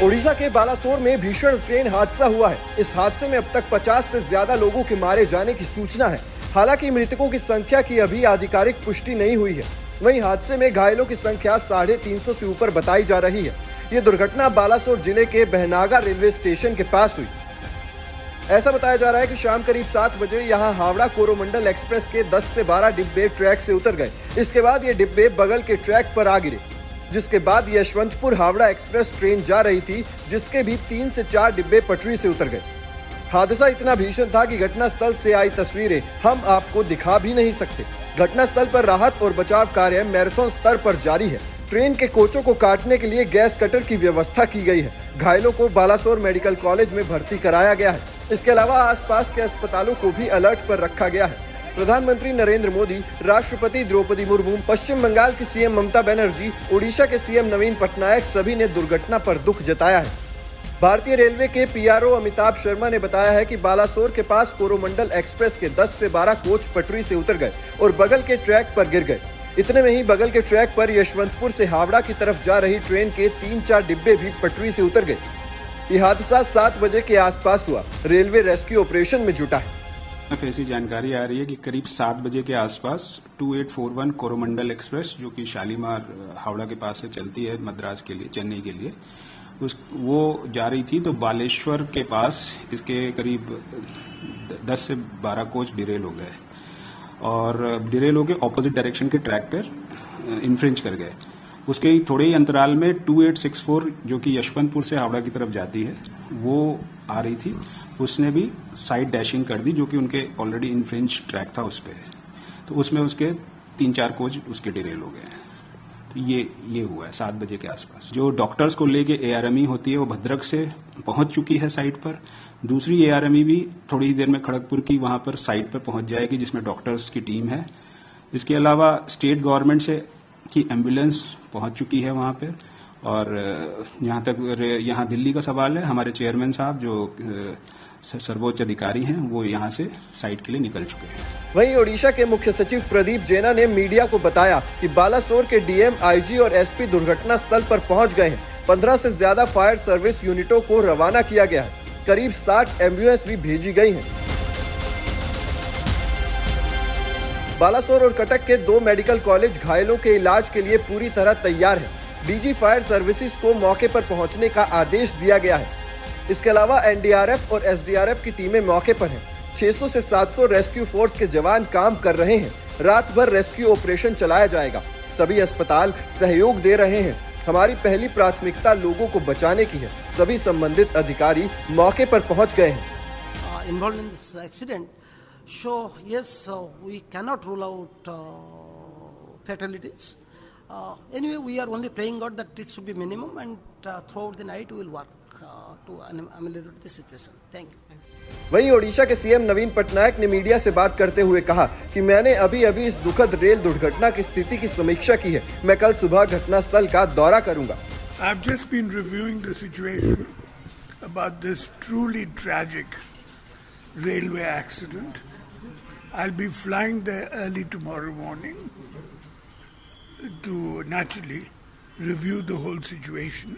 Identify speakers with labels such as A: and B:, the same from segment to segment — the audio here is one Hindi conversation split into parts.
A: ओडिशा के बालासोर में भीषण ट्रेन हादसा हुआ है। इस हादसे में अब तक 50 से ज्यादा लोगों के मारे जाने की सूचना है। हालांकि मृतकों की संख्या की अभी आधिकारिक पुष्टि नहीं हुई है। वहीं हादसे में घायलों की संख्या 350 से ऊपर बताई जा रही है। ये दुर्घटना बालासोर जिले के बहनागा रेलवे स्टेशन के पास हुई। ऐसा बताया जा रहा है कि शाम करीब 7 बजे यहां हावड़ा कोरोमंडल एक्सप्रेस के 10 से 12 डिब्बे ट्रैक से उतर गए। इसके बाद ये डिब्बे बगल के ट्रैक पर आ गिरे, जिसके बाद यशवंतपुर हावड़ा एक्सप्रेस ट्रेन जा रही थी, जिसके भी 3 से 4 डिब्बे पटरी से उतर गए। हादसा इतना भीषण था कि घटनास्थल से आई तस्वीरें हम आपको दिखा भी नहीं सकते। घटनास्थल पर राहत और बचाव कार्य मैराथन स्तर पर जारी है। ट्रेन के कोचों को काटने के लिए गैस कटर की व्यवस्था की गई है। घायलों को बालासोर मेडिकल कॉलेज में भर्ती कराया गया है। इसके अलावा आसपास के अस्पतालों को भी अलर्ट पर रखा गया है। प्रधानमंत्री नरेंद्र मोदी, राष्ट्रपति द्रौपदी मुर्मू, पश्चिम बंगाल की सीएम ममता बनर्जी, ओडिशा के सीएम नवीन पटनायक सभी ने दुर्घटना पर दुख जताया है। भारतीय रेलवे के पीआरओ अमिताभ शर्मा ने बताया है कि बालासोर के पास कोरोमंडल एक्सप्रेस के 10 से 12 कोच पटरी से उतर गए और बगल के ट्रैक पर गिर गए। इतने में ही बगल के ट्रैक पर यशवंतपुर से हावड़ा की तरफ जा रही ट्रेन के 3-4 डिब्बे भी पटरी से उतर गए। यह हादसा 7 बजे के आसपास हुआ। रेलवे रेस्क्यू ऑपरेशन में जुटा है।
B: ऐसी जानकारी आ रही है कि करीब 7 बजे के आसपास 2841 कोरोमंडल एक्सप्रेस, जो कि शालीमार हावड़ा के पास से चलती है मद्रास के लिए, चेन्नई के लिए, वो जा रही थी। तो बालेश्वर के पास इसके करीब 10 से 12 कोच डिरेल हो गए और डिरेल होकर ऑपोजिट डायरेक्शन के ट्रैक पर इन्फ्रिंज कर गए। उसके थोड़े ही अंतराल में 2864, जो कि यशवंतपुर से हावड़ा की तरफ जाती है, वो आ रही थी। उसने भी साइड डैशिंग कर दी, जो कि उनके ऑलरेडी इन्फ्रिंज ट्रैक था उस पर। तो उसमें उसके 3-4 कोच उसके डिरेल हो गए। तो ये हुआ है 7 बजे के आसपास। जो डॉक्टर्स को लेके एआरएमई होती है वो भद्रक से पहुंच चुकी है साइट पर। दूसरी एआरएमई भी थोड़ी ही देर में खड़गपुर की वहां पर साइट पर पहुंच जाएगी, जिसमें डॉक्टर्स की टीम है। इसके अलावा स्टेट गवर्नमेंट से की एम्बुलेंस पहुंच चुकी है वहां पर। और यहाँ दिल्ली का सवाल है, हमारे चेयरमैन साहब जो सर्वोच्च अधिकारी हैं, वो यहाँ से साइट के लिए निकल चुके हैं।
A: वहीं ओडिशा के मुख्य सचिव प्रदीप जेना ने मीडिया को बताया कि बालासोर के डीएम, आईजी और एसपी दुर्घटना स्थल पर पहुंच गए हैं। 15 से ज्यादा फायर सर्विस यूनिटों को रवाना किया गया है। करीब 60 एम्बुलेंस भी भेजी गई हैं। बालासोर और कटक के 2 मेडिकल कॉलेज घायलों के इलाज के लिए पूरी तरह तैयार है। डीजी फायर सर्विसेज को मौके पर पहुंचने का आदेश दिया गया है। इसके अलावा एनडीआरएफ और एसडीआरएफ की टीमें मौके पर हैं। 600 से 700 रेस्क्यू फोर्स के जवान काम कर रहे हैं। रात भर रेस्क्यू ऑपरेशन चलाया जाएगा। सभी अस्पताल सहयोग दे रहे हैं। हमारी पहली प्राथमिकता लोगों को बचाने की है। सभी संबंधित अधिकारी मौके पर पहुंच गए हैं।
C: Involved in this accident, so yes, we cannot rule out fatalities. Anyway, we are only praying God that it should be minimum, and throughout the night we will work to ameliorate the situation. Thank you.
A: वहीं ओडिशा के सीएम नवीन पटनायक ने मीडिया से बात करते हुए कहा कि मैंने अभी इस दुखद रेल दुर्घटना की स्थिति की समीक्षा की है। मैं कल सुबह घटनास्थल का दौरा करूंगा।
D: I've just been reviewing the situation about this truly tragic railway accident. I'll be flying there early tomorrow morning to naturally review the whole situation.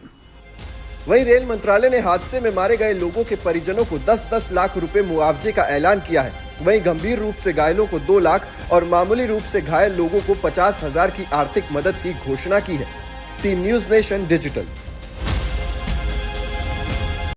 A: वहीं रेल मंत्रालय ने हादसे में मारे गए लोगों के परिजनों को 10-10 लाख रुपए मुआवजे का ऐलान किया है। वहीं गंभीर रूप से घायलों को 2 लाख और मामूली रूप से घायल लोगों को 50,000 की आर्थिक मदद की घोषणा की है। Team news nation digital.